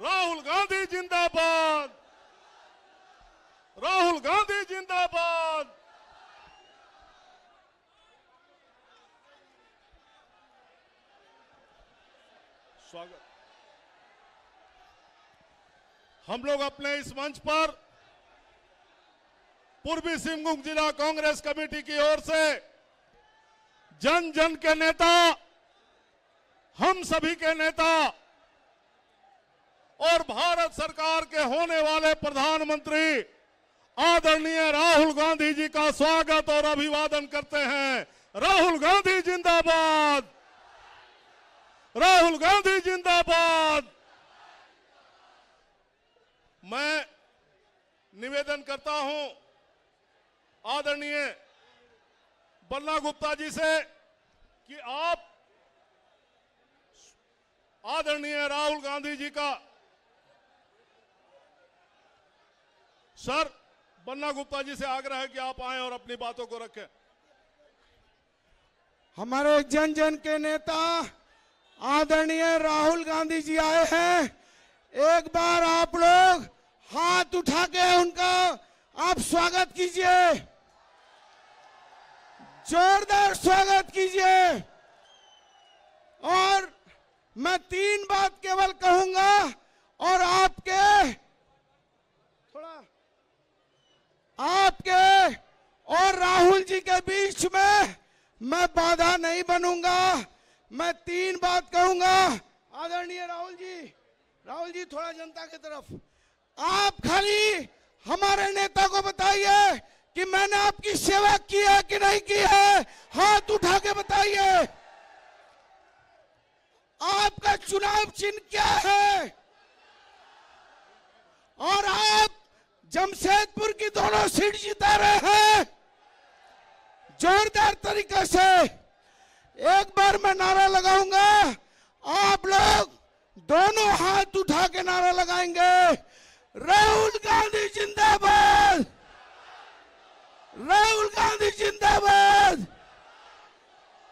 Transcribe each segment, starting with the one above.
राहुल गांधी जिंदाबाद, राहुल गांधी जिंदाबाद। स्वागत। हम लोग अपने इस मंच पर पूर्वी सिंहभूम जिला कांग्रेस कमेटी की ओर से जन जन के नेता, हम सभी के नेता और भारत सरकार के होने वाले प्रधानमंत्री आदरणीय राहुल गांधी जी का स्वागत और अभिवादन करते हैं। राहुल गांधी जिंदाबाद, राहुल गांधी जिंदाबाद। मैं निवेदन करता हूं आदरणीय बन्ना गुप्ता जी से कि आप आदरणीय राहुल गांधी जी का, सर बन्ना गुप्ता जी से आग्रह है कि आप आएं और अपनी बातों को रखें। हमारे जन जन के नेता आदरणीय राहुल गांधी जी आए हैं। एक बार आप लोग हाथ उठा के उनका आप स्वागत कीजिए, जोरदार स्वागत कीजिए। और मैं 3 बात केवल कहूंगा और आपके और राहुल जी के बीच में मैं बाधा नहीं बनूंगा। मैं 3 बात कहूंगा। आदरणीय राहुल जी थोड़ा जनता की तरफ, आप खाली हमारे नेता को बताइए कि मैंने आपकी सेवा की है कि नहीं की है। हाथ उठा के बताइए। आपका चुनाव चिन्ह क्या है और आप जमशेदपुर की दोनों सीट जिता रहे हैं जोरदार तरीके से। एक बार मैं नारा लगाऊंगा, आप लोग दोनों हाथ उठा के नारा लगाएंगे। राहुल गांधी जिंदाबाद, राहुल गांधी जिंदाबाद,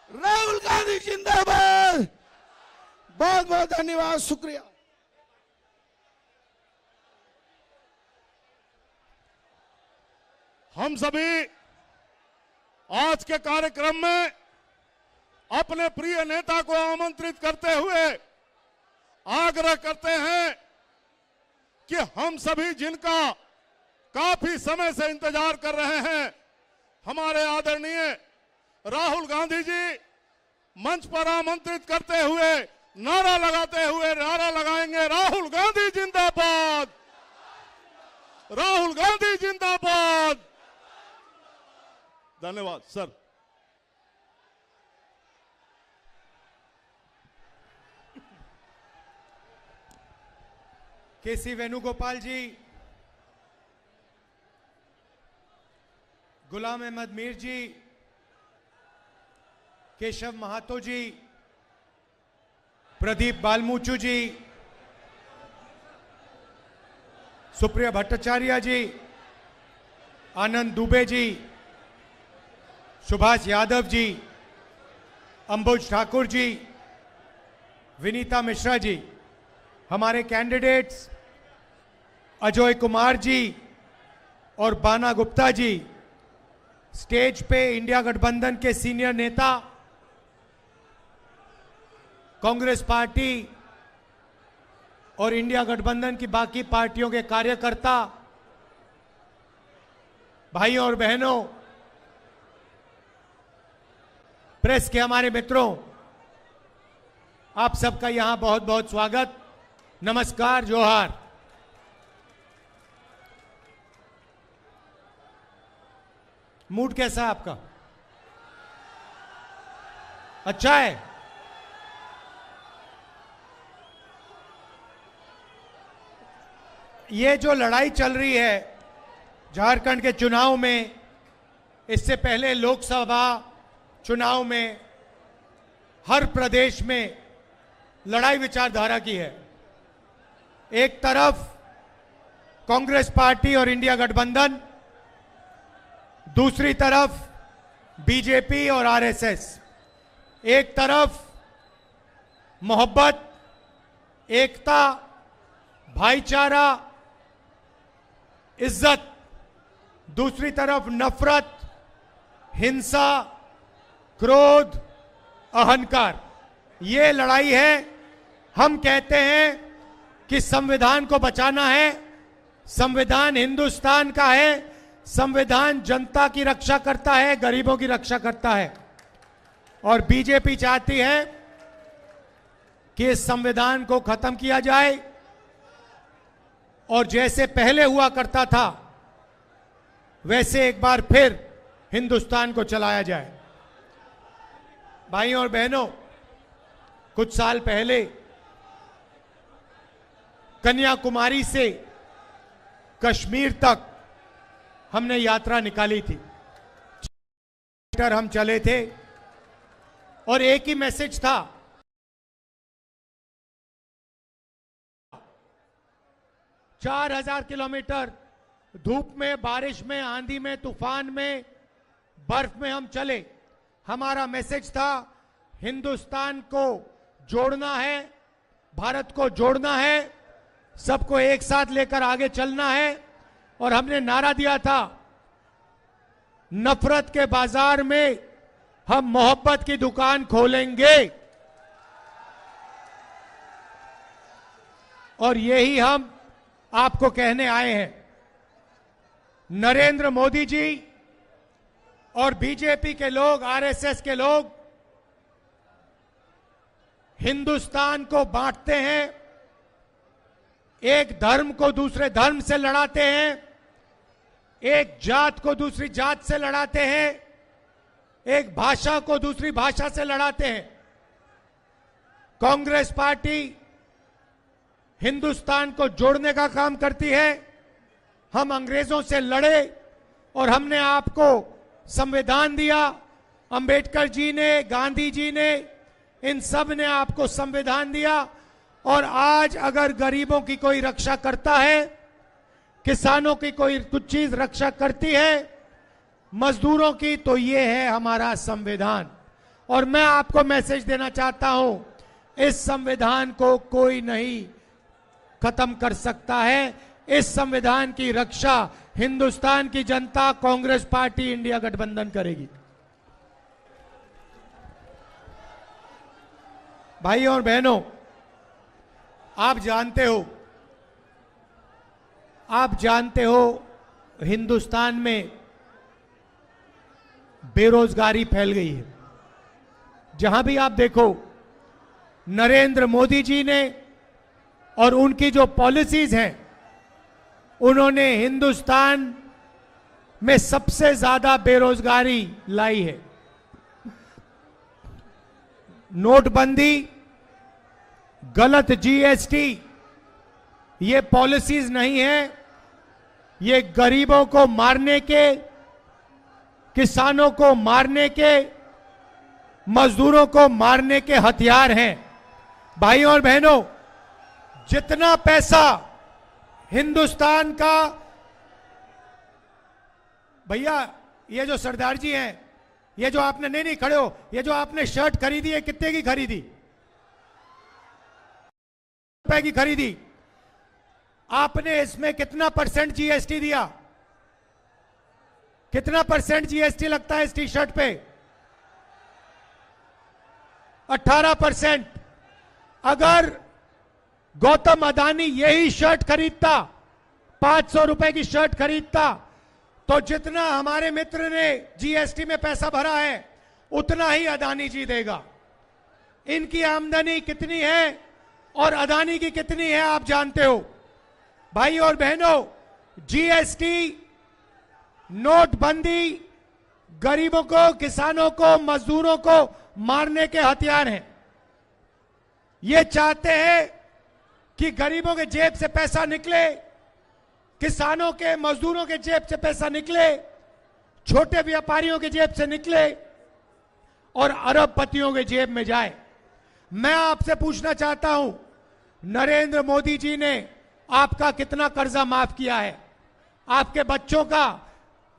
राहुल गांधी जिंदाबाद। बहुत बहुत धन्यवाद, शुक्रिया। हम सभी आज के कार्यक्रम में अपने प्रिय नेता को आमंत्रित करते हुए आग्रह करते हैं कि हम सभी जिनका काफी समय से इंतजार कर रहे हैं, हमारे आदरणीय राहुल गांधी जी मंच पर आमंत्रित करते हुए नारा लगाते हुए नारा लगाएंगे, राहुल गांधी जिंदाबाद, राहुल गांधी जिंदाबाद। धन्यवाद सर। केसी वेणुगोपाल जी, गुलाम अहमद मीर जी, केशव महातो जी, प्रदीप बालमूचू जी, सुप्रिया भट्टाचार्य जी, आनंद दुबे जी, सुभाष यादव जी, अंबुज ठाकुर जी, विनीता मिश्रा जी, हमारे कैंडिडेट्स अजय कुमार जी और बाना गुप्ता जी, स्टेज पे इंडिया गठबंधन के सीनियर नेता, कांग्रेस पार्टी और इंडिया गठबंधन की बाकी पार्टियों के कार्यकर्ता, भाइयों और बहनों, प्रेस के हमारे मित्रों, आप सबका यहां बहुत बहुत स्वागत, नमस्कार, जोहार। मूड कैसा है आपका? अच्छा है? ये जो लड़ाई चल रही है झारखंड के चुनाव में, इससे पहले लोकसभा चुनाव में हर प्रदेश में लड़ाई विचारधारा की है। एक तरफ कांग्रेस पार्टी और इंडिया गठबंधन, दूसरी तरफ बीजेपी और आरएसएस। एक तरफ मोहब्बत, एकता, भाईचारा, इज्जत, दूसरी तरफ नफरत, हिंसा, क्रोध, अहंकार, ये लड़ाई है। हम कहते हैं कि संविधान को बचाना है। संविधान हिंदुस्तान का है। संविधान जनता की रक्षा करता है, गरीबों की रक्षा करता है। और बीजेपी चाहती है कि इस संविधान को खत्म किया जाए और जैसे पहले हुआ करता था वैसे एक बार फिर हिंदुस्तान को चलाया जाए। भाइयों और बहनों, कुछ साल पहले कन्याकुमारी से कश्मीर तक हमने यात्रा निकाली थी। हम चले थे और एक ही मैसेज था, 4000 किलोमीटर धूप में, बारिश में, आंधी में, तूफान में, बर्फ में हम चले। हमारा मैसेज था हिंदुस्तान को जोड़ना है, भारत को जोड़ना है, सबको एक साथ लेकर आगे चलना है। और हमने नारा दिया था, नफरत के बाजार में हम मोहब्बत की दुकान खोलेंगे। और यही हम आपको कहने आए हैं। नरेंद्र मोदी जी और बीजेपी के लोग, आरएसएस के लोग हिंदुस्तान को बांटते हैं, एक धर्म को दूसरे धर्म से लड़ाते हैं, एक जात को दूसरी जात से लड़ाते हैं, एक भाषा को दूसरी भाषा से लड़ाते हैं। कांग्रेस पार्टी हिंदुस्तान को जोड़ने का काम करती है। हम अंग्रेजों से लड़े और हमने आपको संविधान दिया। अंबेडकर जी ने, गांधी जी ने, इन सब ने आपको संविधान दिया। और आज अगर गरीबों की कोई रक्षा करता है, किसानों की कोई कुछ चीज रक्षा करती है, मजदूरों की, तो ये है हमारा संविधान। और मैं आपको मैसेज देना चाहता हूं, इस संविधान को कोई नहीं खत्म कर सकता है। इस संविधान की रक्षा हिंदुस्तान की जनता, कांग्रेस पार्टी, इंडिया गठबंधन करेगी। भाइयों और बहनों, आप जानते हो हिंदुस्तान में बेरोजगारी फैल गई है। जहां भी आप देखो, नरेंद्र मोदी जी ने और उनकी जो पॉलिसीज हैं, उन्होंने हिंदुस्तान में सबसे ज्यादा बेरोजगारी लाई है। नोटबंदी, गलत जीएसटी, ये पॉलिसीज नहीं है, ये गरीबों को मारने के, किसानों को मारने के, मजदूरों को मारने के हथियार हैं। भाइयों और बहनों, जितना पैसा हिंदुस्तान का, भैया ये जो सरदार जी हैं, ये जो आपने, नहीं खड़े हो, ये जो आपने शर्ट खरीदी है, कितने की खरीदी? रुपए की खरीदी। आपने इसमें कितना परसेंट जीएसटी दिया? कितना परसेंट जीएसटी लगता है इस टी शर्ट पे? 18%। अगर गौतम अदानी यही शर्ट खरीदता, 500 रुपए की शर्ट खरीदता, तो जितना हमारे मित्र ने जीएसटी में पैसा भरा है, उतना ही अदानी जी देगा। इनकी आमदनी कितनी है और अदानी की कितनी है, आप जानते हो। भाई और बहनों, जीएसटी, नोटबंदी गरीबों को, किसानों को, मजदूरों को मारने के हथियार हैं। ये चाहते हैं कि गरीबों के जेब से पैसा निकले, किसानों के, मजदूरों के जेब से पैसा निकले, छोटे व्यापारियों के जेब से निकले और अरबपतियों के जेब में जाए। मैं आपसे पूछना चाहता हूं, नरेंद्र मोदी जी ने आपका कितना कर्जा माफ किया है? आपके बच्चों का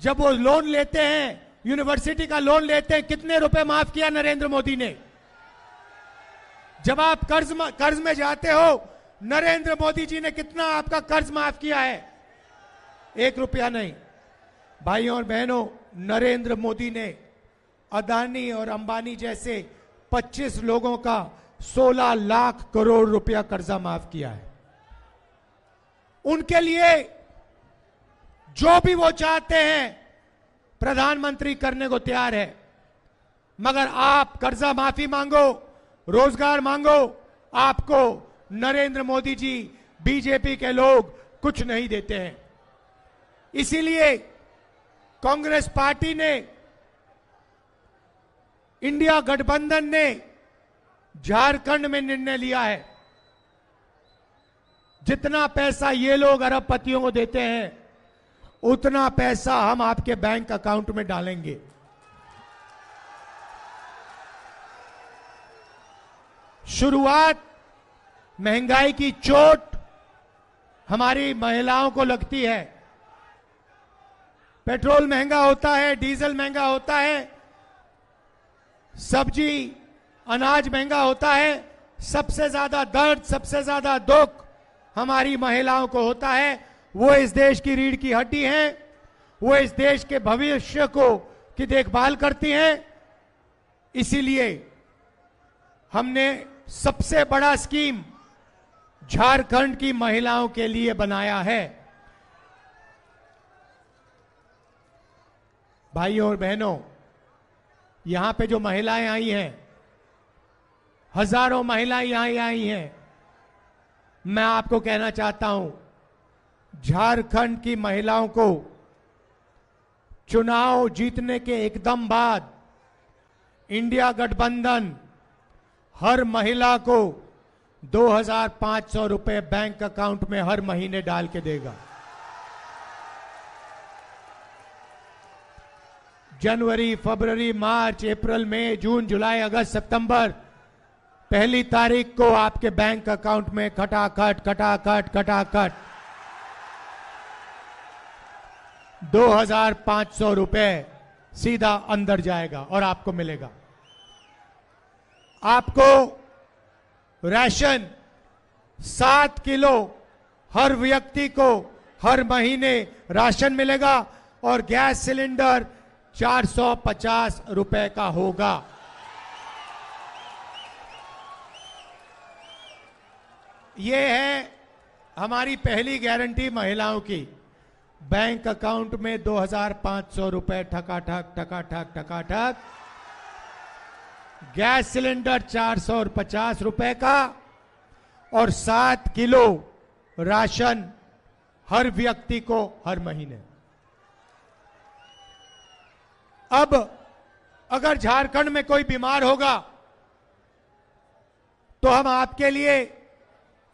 जब वो लोन लेते हैं, यूनिवर्सिटी का लोन लेते हैं, कितने रुपए माफ किया नरेंद्र मोदी ने? जब आप कर्ज में जाते हो, नरेंद्र मोदी जी ने कितना आपका कर्ज माफ किया है? 1 रुपया नहीं। भाइयों और बहनों, नरेंद्र मोदी ने अदानी और अंबानी जैसे 25 लोगों का 16 लाख करोड़ रुपया कर्जा माफ किया है। उनके लिए जो भी वो चाहते हैं प्रधानमंत्री करने को तैयार है। मगर आप कर्जा माफी मांगो, रोजगार मांगो, आपको नरेंद्र मोदी जी, बीजेपी के लोग कुछ नहीं देते हैं। इसीलिए कांग्रेस पार्टी ने, इंडिया गठबंधन ने झारखंड में निर्णय लिया है, जितना पैसा ये लोग अरबपतियों को देते हैं उतना पैसा हम आपके बैंक अकाउंट में डालेंगे। शुरुआत महंगाई की चोट हमारी महिलाओं को लगती है। पेट्रोल महंगा होता है, डीजल महंगा होता है, सब्जी अनाज महंगा होता है। सबसे ज्यादा दर्द, सबसे ज्यादा दुख हमारी महिलाओं को होता है। वो इस देश की रीढ़ की हड्डी हैं, वो इस देश के भविष्य को की देखभाल करती हैं। इसीलिए हमने सबसे बड़ा स्कीम झारखंड की महिलाओं के लिए बनाया है। भाइयों और बहनों, यहां पे जो महिलाएं आई हैं, हजारों महिलाएं यहां आई हैं, मैं आपको कहना चाहता हूं, झारखंड की महिलाओं को चुनाव जीतने के एकदम बाद इंडिया गठबंधन हर महिला को 2,500 रुपए बैंक अकाउंट में हर महीने डाल के देगा। जनवरी, फरवरी, मार्च, अप्रैल, मई, जून, जुलाई, अगस्त, सितंबर, पहली तारीख को आपके बैंक अकाउंट में खटाखट खटाखट खटाखट 2,500 रुपए सीधा अंदर जाएगा और आपको मिलेगा। आपको राशन 7 किलो हर व्यक्ति को हर महीने राशन मिलेगा और गैस सिलेंडर 450 रुपए का होगा। ये है हमारी पहली गारंटी महिलाओं की। बैंक अकाउंट में 2,500 रुपए ठकाठक ठकाठक ठकाठक, गैस सिलेंडर 450 रुपए का और 7 किलो राशन हर व्यक्ति को हर महीने। अब अगर झारखंड में कोई बीमार होगा तो हम आपके लिए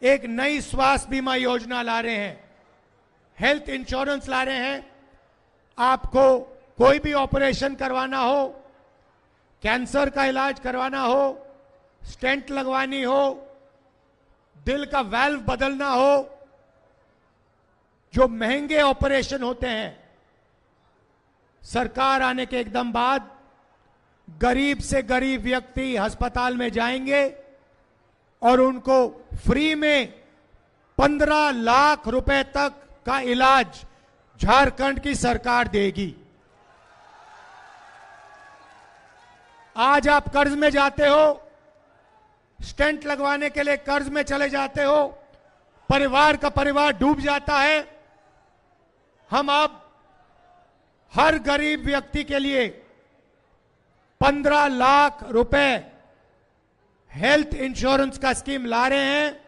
एक नई स्वास्थ्य बीमा योजना ला रहे हैं, हेल्थ इंश्योरेंस ला रहे हैं। आपको कोई भी ऑपरेशन करवाना हो, कैंसर का इलाज करवाना हो, स्टेंट लगवानी हो, दिल का वाल्व बदलना हो, जो महंगे ऑपरेशन होते हैं, सरकार आने के एकदम बाद गरीब से गरीब व्यक्ति अस्पताल में जाएंगे और उनको फ्री में 15 लाख रुपए तक का इलाज झारखंड की सरकार देगी। आज आप कर्ज में जाते हो, स्टेंट लगवाने के लिए कर्ज में चले जाते हो, परिवार का परिवार डूब जाता है। हम अब हर गरीब व्यक्ति के लिए 15 लाख रुपए हेल्थ इंश्योरेंस का स्कीम ला रहे हैं।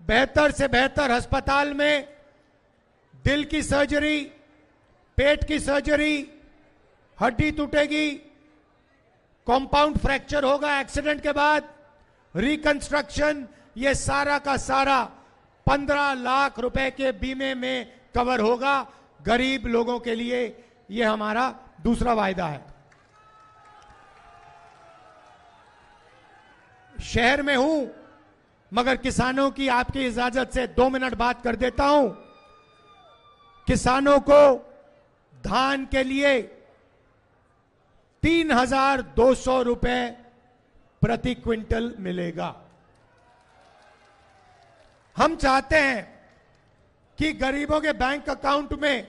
बेहतर से बेहतर अस्पताल में दिल की सर्जरी, पेट की सर्जरी, हड्डी टूटेगी, कंपाउंड फ्रैक्चर होगा एक्सीडेंट के बाद, रिकंस्ट्रक्शन, ये सारा का सारा 15 लाख रुपए के बीमे में कवर होगा गरीब लोगों के लिए। ये हमारा दूसरा वायदा है। शहर में हूं मगर किसानों की आपकी इजाजत से 2 मिनट बात कर देता हूं। किसानों को धान के लिए 3,200 रुपए प्रति क्विंटल मिलेगा। हम चाहते हैं कि गरीबों के बैंक अकाउंट में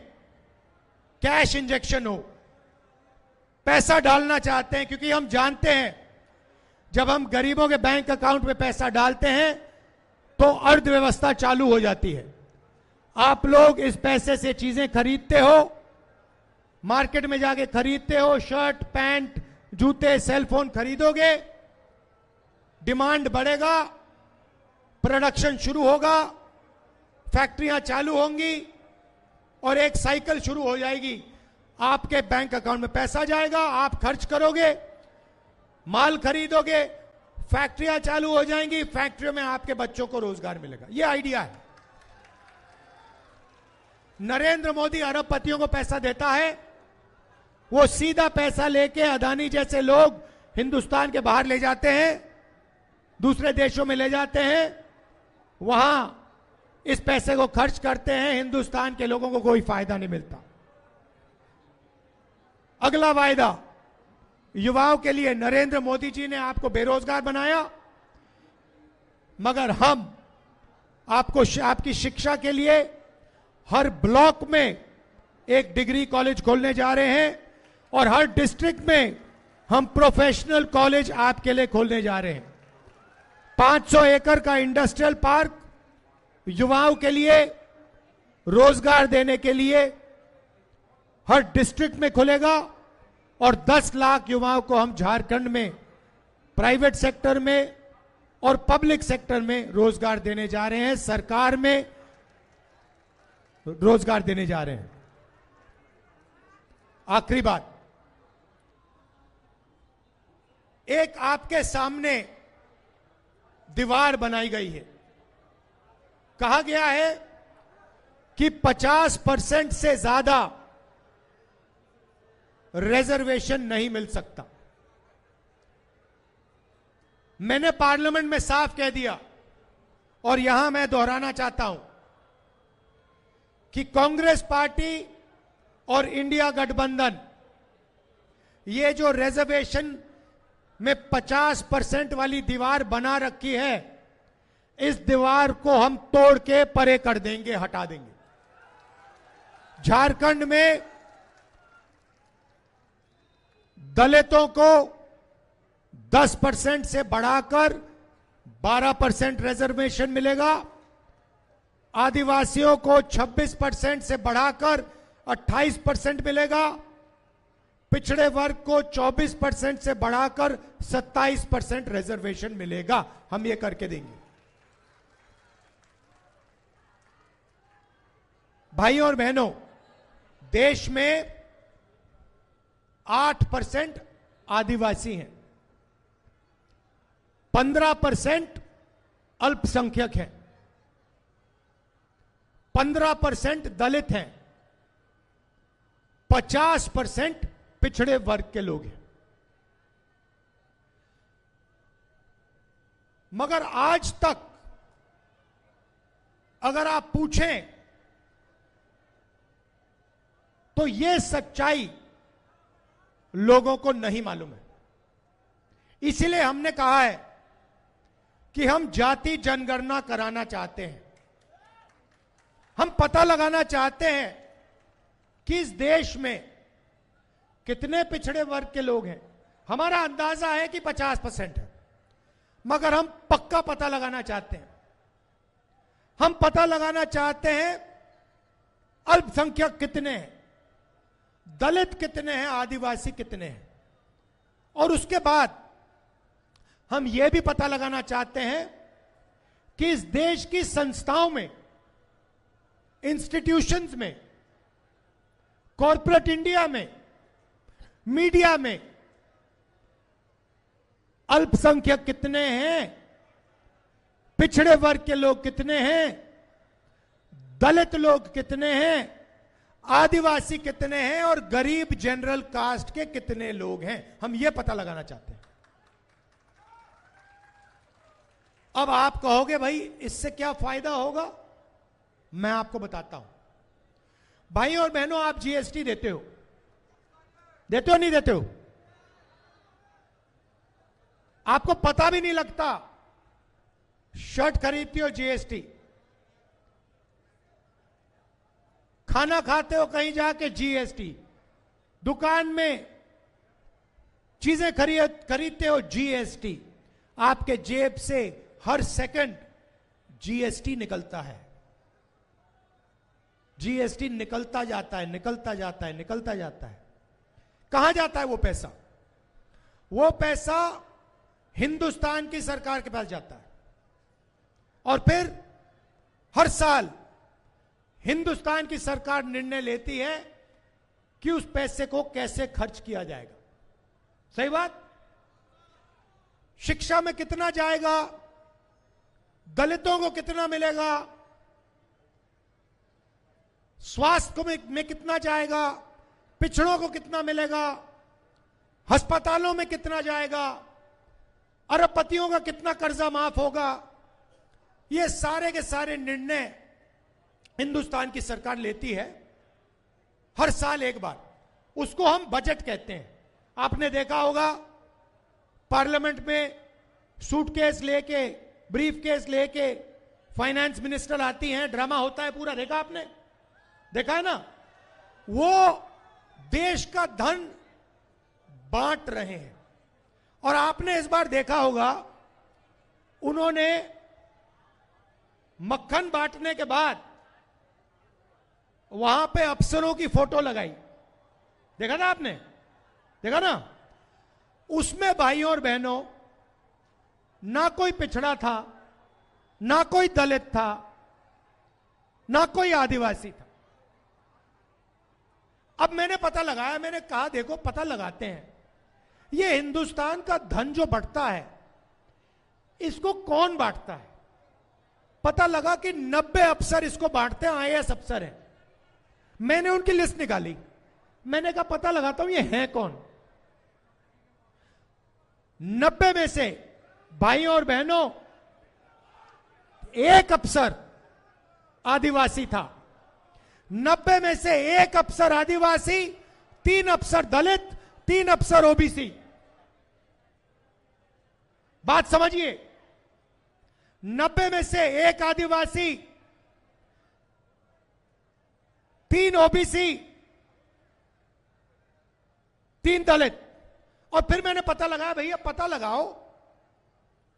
कैश इंजेक्शन हो, पैसा डालना चाहते हैं, क्योंकि हम जानते हैं जब हम गरीबों के बैंक अकाउंट में पैसा डालते हैं तो अर्थव्यवस्था चालू हो जाती है। आप लोग इस पैसे से चीजें खरीदते हो, मार्केट में जाके खरीदते हो, शर्ट, पैंट, जूते, सेलफोन खरीदोगे, डिमांड बढ़ेगा, प्रोडक्शन शुरू होगा, फैक्ट्रियां चालू होंगी और एक साइकिल शुरू हो जाएगी। आपके बैंक अकाउंट में पैसा जाएगा, आप खर्च करोगे, माल खरीदोगे, फैक्ट्रियां चालू हो जाएंगी, फैक्ट्रियों में आपके बच्चों को रोजगार मिलेगा। यह आइडिया है। नरेंद्र मोदी अरबपतियों को पैसा देता है, वो सीधा पैसा लेके अदानी जैसे लोग हिंदुस्तान के बाहर ले जाते हैं, दूसरे देशों में ले जाते हैं, वहां इस पैसे को खर्च करते हैं, हिंदुस्तान के लोगों को कोई फायदा नहीं मिलता। अगला वायदा युवाओं के लिए, नरेंद्र मोदी जी ने आपको बेरोजगार बनाया, मगर हम आपको आपकी शिक्षा के लिए हर ब्लॉक में एक डिग्री कॉलेज खोलने जा रहे हैं और हर डिस्ट्रिक्ट में हम प्रोफेशनल कॉलेज आपके लिए खोलने जा रहे हैं। 500 एकड़ का इंडस्ट्रियल पार्क युवाओं के लिए रोजगार देने के लिए हर डिस्ट्रिक्ट में खुलेगा और 10 लाख युवाओं को हम झारखंड में प्राइवेट सेक्टर में और पब्लिक सेक्टर में रोजगार देने जा रहे हैं, सरकार में रोजगार देने जा रहे हैं। आखिरी बात, एक आपके सामने दीवार बनाई गई है। कहा गया है कि 50% से ज्यादा रिजर्वेशन नहीं मिल सकता। मैंने पार्लियामेंट में साफ कह दिया और यहां मैं दोहराना चाहता हूं कि कांग्रेस पार्टी और इंडिया गठबंधन ये जो रिजर्वेशन में 50% वाली दीवार बना रखी है, इस दीवार को हम तोड़ के परे कर देंगे, हटा देंगे। झारखंड में दलितों को 10% से बढ़ाकर 12% रिजर्वेशन मिलेगा, आदिवासियों को 26% से बढ़ाकर 28% मिलेगा, पिछड़े वर्ग को 24% से बढ़ाकर 27% रिजर्वेशन मिलेगा। हम ये करके देंगे। भाइयों और बहनों, देश में 8% आदिवासी हैं, 15% अल्पसंख्यक हैं, 15% दलित हैं, 50% पिछड़े वर्ग के लोग हैं। मगर आज तक अगर आप पूछें तो यह सच्चाई लोगों को नहीं मालूम है। इसलिए हमने कहा है कि हम जाति जनगणना कराना चाहते हैं। हम पता लगाना चाहते हैं कि इस देश में कितने पिछड़े वर्ग के लोग हैं। हमारा अंदाजा है कि 50% है, मगर हम पक्का पता लगाना चाहते हैं। हम पता लगाना चाहते हैं अल्पसंख्यक कितने हैं, दलित कितने हैं, आदिवासी कितने हैं, और उसके बाद हम यह भी पता लगाना चाहते हैं कि इस देश की संस्थाओं में, इंस्टीट्यूशंस में, कॉर्पोरेट इंडिया में, मीडिया में अल्पसंख्यक कितने हैं, पिछड़े वर्ग के लोग कितने हैं, दलित लोग कितने हैं, आदिवासी कितने हैं और गरीब जनरल कास्ट के कितने लोग हैं। हम यह पता लगाना चाहते हैं। अब आप कहोगे भाई इससे क्या फायदा होगा, मैं आपको बताता हूं। भाई और बहनों, आप जीएसटी देते हो, देते हो नहीं देते हो? आपको पता भी नहीं लगता। शर्ट खरीदती हो जीएसटी, खाना खाते हो कहीं जाके जीएसटी, दुकान में चीजें खरीदते हो जीएसटी, आपके जेब से हर सेकंड जीएसटी निकलता है। जीएसटी निकलता जाता है, निकलता जाता है, निकलता जाता है। कहां जाता है वो पैसा? वो पैसा हिंदुस्तान की सरकार के पास जाता है और फिर हर साल हिंदुस्तान की सरकार निर्णय लेती है कि उस पैसे को कैसे खर्च किया जाएगा। सही बात? शिक्षा में कितना जाएगा, दलितों को कितना मिलेगा, स्वास्थ्य में कितना जाएगा, पिछड़ों को कितना मिलेगा, अस्पतालों में कितना जाएगा, अरबपतियों का कितना कर्जा माफ होगा, ये सारे के सारे निर्णय हिंदुस्तान की सरकार लेती है हर साल एक बार। उसको हम बजट कहते हैं। आपने देखा होगा पार्लियामेंट में सूटकेस लेके, ब्रीफकेस लेके फाइनेंस मिनिस्टर आती हैं, ड्रामा होता है पूरा। देखा आपने? देखा है ना? वो देश का धन बांट रहे हैं। और आपने इस बार देखा होगा उन्होंने मक्खन बांटने के बाद वहां पे अफसरों की फोटो लगाई। देखा ना आपने? देखा ना? उसमें भाइयों और बहनों ना कोई पिछड़ा था, ना कोई दलित था, ना कोई आदिवासी था। अब मैंने पता लगाया, मैंने कहा देखो पता लगाते हैं ये हिंदुस्तान का धन जो बढ़ता है इसको कौन बांटता है। पता लगा कि 90 अफसर इसको बांटते हैं, आईएएस अफसर हैं। मैंने उनकी लिस्ट निकाली, मैंने कहा पता लगाता हूं ये हैं कौन। 90 में से भाइयों और बहनों एक अफसर आदिवासी था, 90 में से एक अफसर आदिवासी, 3 अफसर दलित, 3 अफसर ओबीसी। बात समझिए, 90 में से एक आदिवासी, 3 ओबीसी, 3 दलित। और फिर मैंने पता लगाया, भैया पता लगाओ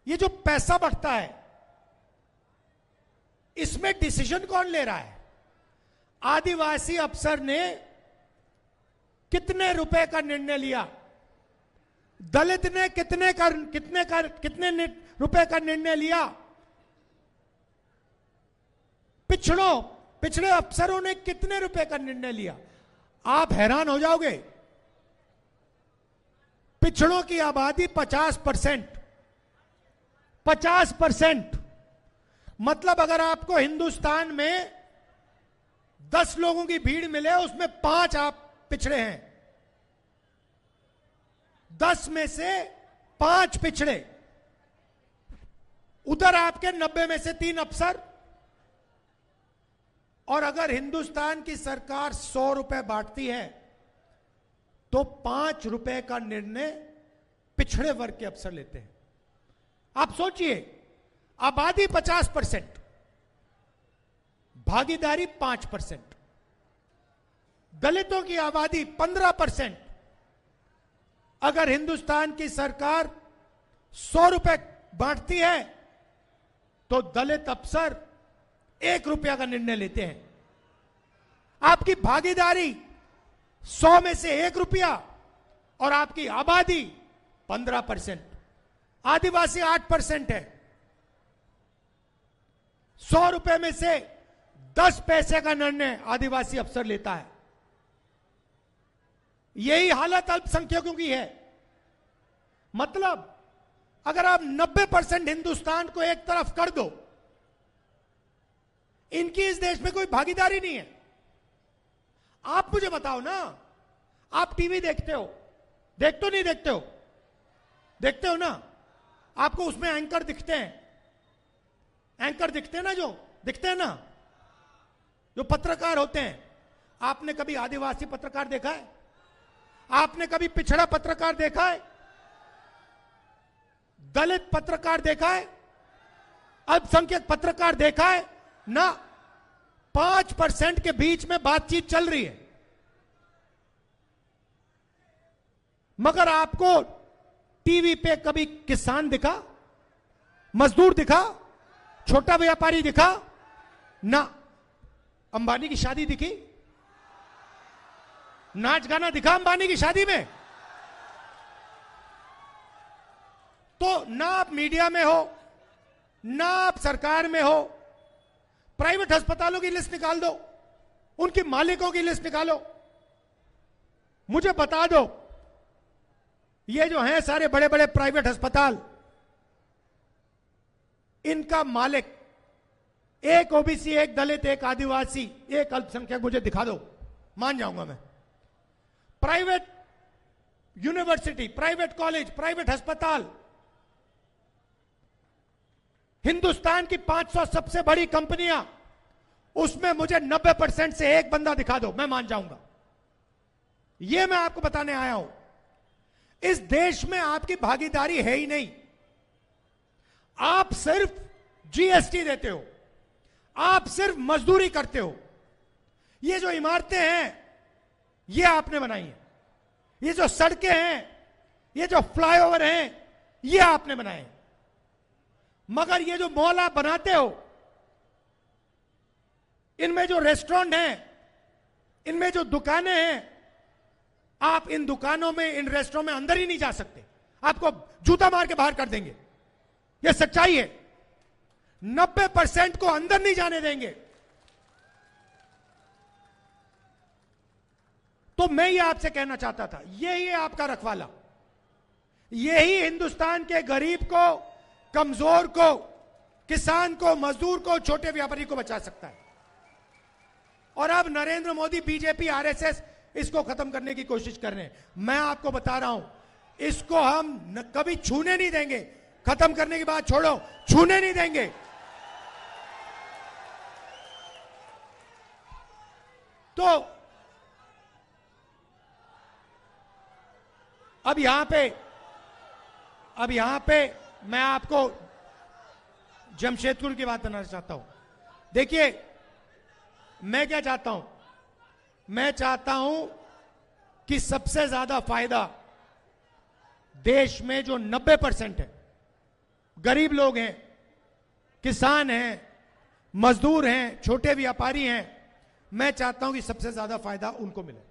ये जो पैसा बढ़ता है इसमें डिसीजन कौन ले रहा है। आदिवासी अफसर ने कितने रुपए का निर्णय लिया, दलित ने कितने रुपए का निर्णय लिया, पिछड़े अफसरों ने कितने रुपए का निर्णय लिया। आप हैरान हो जाओगे। पिछड़ों की आबादी 50%। मतलब अगर आपको हिंदुस्तान में 10 लोगों की भीड़ मिले, उसमें 5 आप पिछड़े हैं, 10 में से 5 पिछड़े। उधर आपके 90 में से 3 अफसर। और अगर हिंदुस्तान की सरकार 100 रुपए बांटती है तो 5 रुपए का निर्णय पिछड़े वर्ग के अफसर लेते हैं। आप सोचिए, आबादी 50%, भागीदारी 5%, दलितों की आबादी 15%। अगर हिंदुस्तान की सरकार 100 रुपए बांटती है तो दलित अफसर 1 रुपया का निर्णय लेते हैं। आपकी भागीदारी 100 में से 1 रुपया और आपकी आबादी 15%, आदिवासी 8% है। 100 रुपए में से 10 पैसे का निर्णय आदिवासी अफसर लेता है। यही हालत अल्पसंख्यकों की है। मतलब अगर आप 90% हिंदुस्तान को एक तरफ कर दो, इनकी इस देश में कोई भागीदारी नहीं है। आप मुझे बताओ ना, आप टीवी देखते हो, देखते हो नहीं देखते हो? देखते हो ना? आपको उसमें एंकर दिखते हैं, एंकर दिखते हैं ना, जो दिखते हैं ना, जो पत्रकार होते हैं। आपने कभी आदिवासी पत्रकार देखा है? आपने कभी पिछड़ा पत्रकार देखा है? दलित पत्रकार देखा है? अल्पसंख्यक पत्रकार देखा है? ना। 5% के बीच में बातचीत चल रही है, मगर आपको टीवी पे कभी किसान दिखा, मजदूर दिखा, छोटा व्यापारी दिखा ना? अंबानी की शादी दिखी? नाच गाना दिखा अंबानी की शादी में? तो ना आप मीडिया में हो, ना आप सरकार में हो। प्राइवेट अस्पतालों की लिस्ट निकाल दो, उनके मालिकों की लिस्ट निकालो, मुझे बता दो। ये जो हैं सारे बड़े बड़े प्राइवेट अस्पताल, इनका मालिक एक ओबीसी, एक दलित, एक आदिवासी, एक अल्पसंख्यक, मुझे दिखा दो, मान जाऊंगा मैं। Private university, private college, private अस्पताल, हिंदुस्तान की 500 सबसे बड़ी कंपनियां, उसमें मुझे 90% से एक बंदा दिखा दो, मैं मान जाऊंगा। यह मैं आपको बताने आया हूं। इस देश में आपकी भागीदारी है ही नहीं। आप सिर्फ जीएसटी देते हो, आप सिर्फ मजदूरी करते हो। ये जो इमारतें हैं, ये आपने बनाई हैं। ये जो सड़कें हैं, ये जो फ्लाईओवर हैं, ये आपने बनाए हैं। मगर ये जो मॉल आप बनाते हो, इनमें जो रेस्टोरेंट हैं, इनमें जो दुकानें हैं, आप इन दुकानों में, इन रेस्टोरेंट में अंदर ही नहीं जा सकते। आपको जूता मार के बाहर कर देंगे। यह सच्चाई है। 90% को अंदर नहीं जाने देंगे। तो मैं ये आपसे कहना चाहता था, यही है आपका रखवाला। यही हिंदुस्तान के गरीब को, कमजोर को, किसान को, मजदूर को, छोटे व्यापारी को बचा सकता है। और अब नरेंद्र मोदी, बीजेपी, आरएसएस इसको खत्म करने की कोशिश कर रहे हैं। मैं आपको बता रहा हूं, इसको हम कभी छूने नहीं देंगे। खत्म करने की बात छोड़ो, छूने नहीं देंगे। तो अब यहां पे मैं आपको जमशेदपुर की बात बनाना चाहता हूं। देखिए, मैं क्या चाहता हूं? मैं चाहता हूं कि सबसे ज्यादा फायदा देश में जो 90% है, गरीब लोग हैं, किसान हैं, मजदूर हैं, छोटे व्यापारी हैं, मैं चाहता हूं कि सबसे ज्यादा फायदा उनको मिले।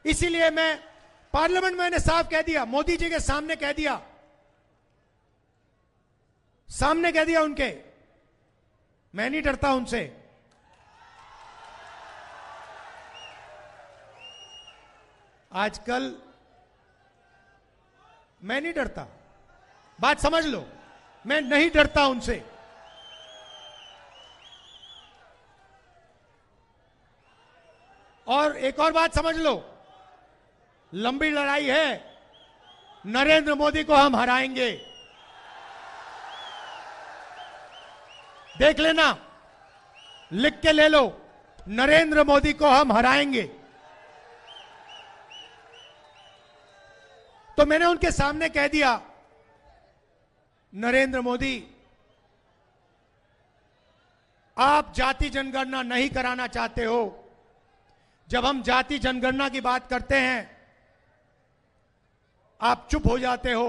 इसीलिए मैं पार्लियामेंट में मैंने साफ कह दिया, मोदी जी के सामने कह दिया, उनके, मैं नहीं डरता उनसे। आजकल मैं नहीं डरता, बात समझ लो, मैं नहीं डरता उनसे। और एक और बात समझ लो, लंबी लड़ाई है, नरेंद्र मोदी को हम हराएंगे। देख लेना, लिख के ले लो, नरेंद्र मोदी को हम हराएंगे। तो मैंने उनके सामने कह दिया, नरेंद्र मोदी, आप जाति जनगणना नहीं कराना चाहते हो। जब हम जाति जनगणना की बात करते हैं, आप चुप हो जाते हो,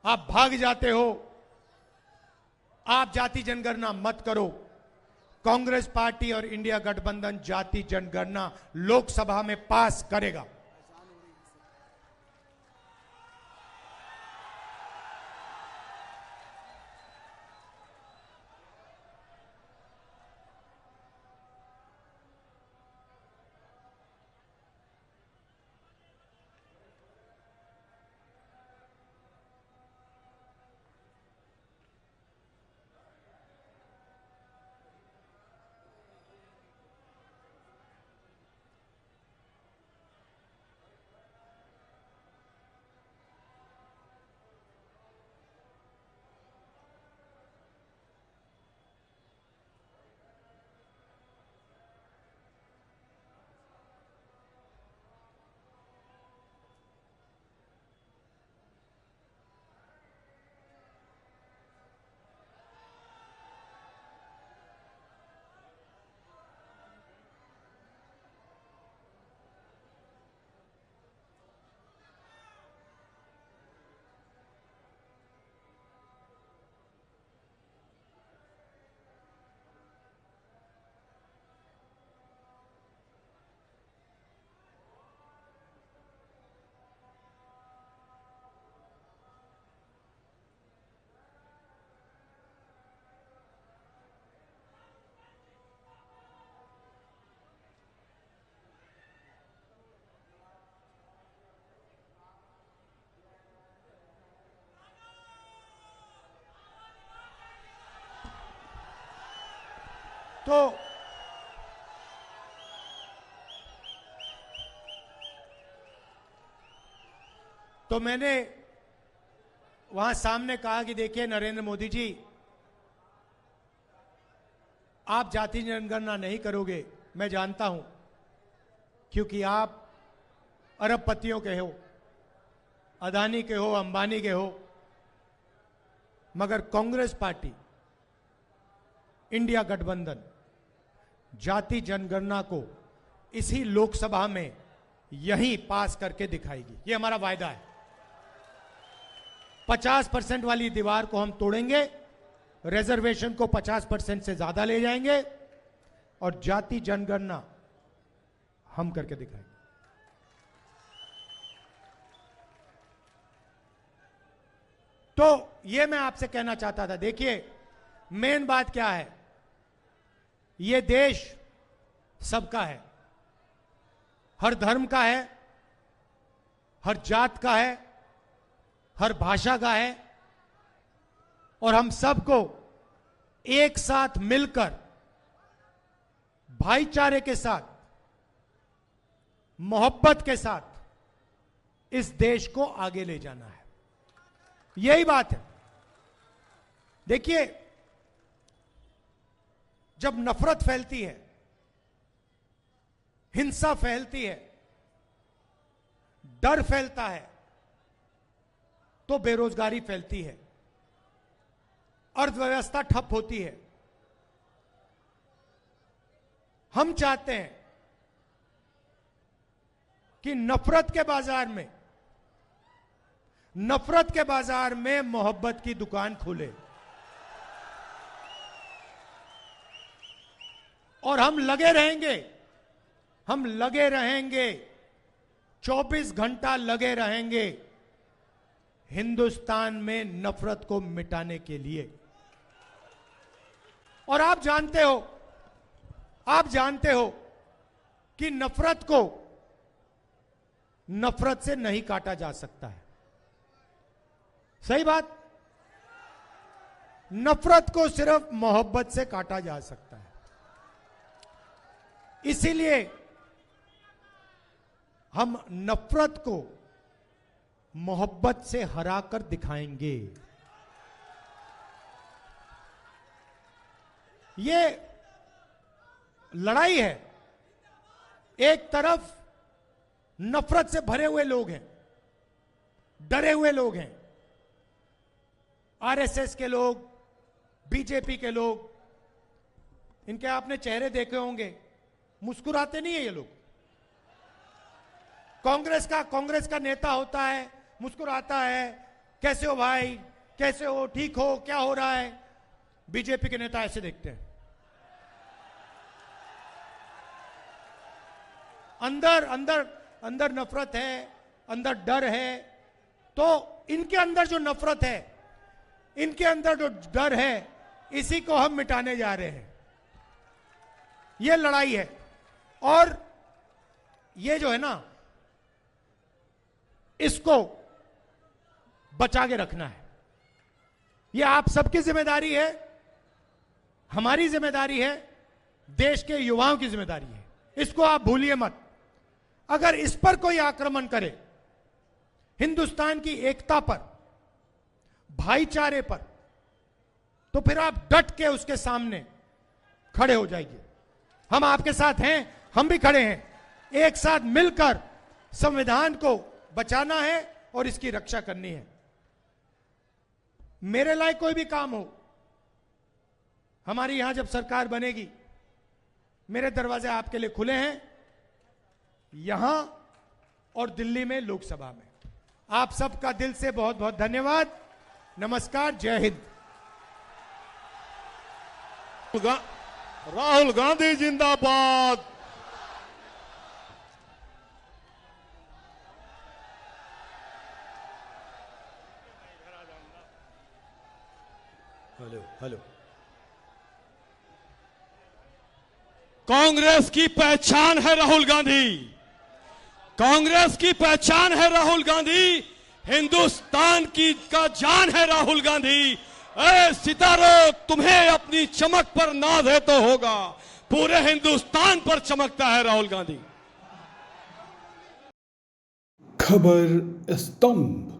आप भाग जाते हो। आप जाति जनगणना मत करो। कांग्रेस पार्टी और इंडिया गठबंधन जाति जनगणना लोकसभा में पास करेगा। तो मैंने वहां सामने कहा कि देखिए नरेंद्र मोदी जी, आप जाति जनगणना नहीं करोगे, मैं जानता हूं, क्योंकि आप अरबपतियों के हो, अदानी के हो, अंबानी के हो, मगर कांग्रेस पार्टी, इंडिया गठबंधन जाति जनगणना को इसी लोकसभा में यहीं पास करके दिखाएगी। ये हमारा वायदा है। 50% वाली दीवार को हम तोड़ेंगे, रिजर्वेशन को 50% से ज्यादा ले जाएंगे और जाति जनगणना हम करके दिखाएंगे। तो ये मैं आपसे कहना चाहता था। देखिए, मेन बात क्या है, ये देश सबका है, हर धर्म का है, हर जात का है, हर भाषा का है, और हम सबको एक साथ मिलकर भाईचारे के साथ, मोहब्बत के साथ इस देश को आगे ले जाना है। यही बात है। देखिए, जब नफरत फैलती है, हिंसा फैलती है, डर फैलता है, तो बेरोजगारी फैलती है, अर्थव्यवस्था ठप होती है। हम चाहते हैं कि नफरत के बाजार में मोहब्बत की दुकान खुले, और हम लगे रहेंगे 24 घंटा लगे रहेंगे हिंदुस्तान में नफरत को मिटाने के लिए। और आप जानते हो कि नफरत से नहीं काटा जा सकता है। सही बात। नफरत को सिर्फ मोहब्बत से काटा जा सकता है। इसीलिए हम नफरत को मोहब्बत से हराकर दिखाएंगे। ये लड़ाई है। एक तरफ नफरत से भरे हुए लोग हैं, डरे हुए लोग हैं, आरएसएस के लोग, बीजेपी के लोग, इनके आपने चेहरे देखे होंगे, मुस्कुराते नहीं है ये लोग। कांग्रेस का नेता होता है, मुस्कुराता है, कैसे हो भाई, कैसे हो, ठीक हो, क्या हो रहा है। बीजेपी के नेता ऐसे देखते हैं। अंदर नफरत है, अंदर डर है। तो इनके अंदर जो नफरत है, इनके अंदर जो डर है, इसी को हम मिटाने जा रहे हैं। ये लड़ाई है। और ये जो है ना, इसको बचा के रखना है। ये आप सबकी जिम्मेदारी है, हमारी जिम्मेदारी है, देश के युवाओं की जिम्मेदारी है। इसको आप भूलिए मत। अगर इस पर कोई आक्रमण करे, हिंदुस्तान की एकता पर, भाईचारे पर, तो फिर आप डट के उसके सामने खड़े हो जाइए। हम आपके साथ हैं, हम भी खड़े हैं। एक साथ मिलकर संविधान को बचाना है और इसकी रक्षा करनी है। मेरे लायक कोई भी काम हो, हमारी यहां जब सरकार बनेगी, मेरे दरवाजे आपके लिए खुले हैं, यहां और दिल्ली में, लोकसभा में। आप सबका दिल से बहुत बहुत धन्यवाद। नमस्कार, जय हिंद। राहुल गांधी जिंदाबाद। हेलो। कांग्रेस की पहचान है राहुल गांधी। कांग्रेस की पहचान है राहुल गांधी। हिंदुस्तान की का जान है राहुल गांधी। अरे सितारों, तुम्हें अपनी चमक पर नाज है तो होगा, पूरे हिंदुस्तान पर चमकता है राहुल गांधी। खबर स्तंभ।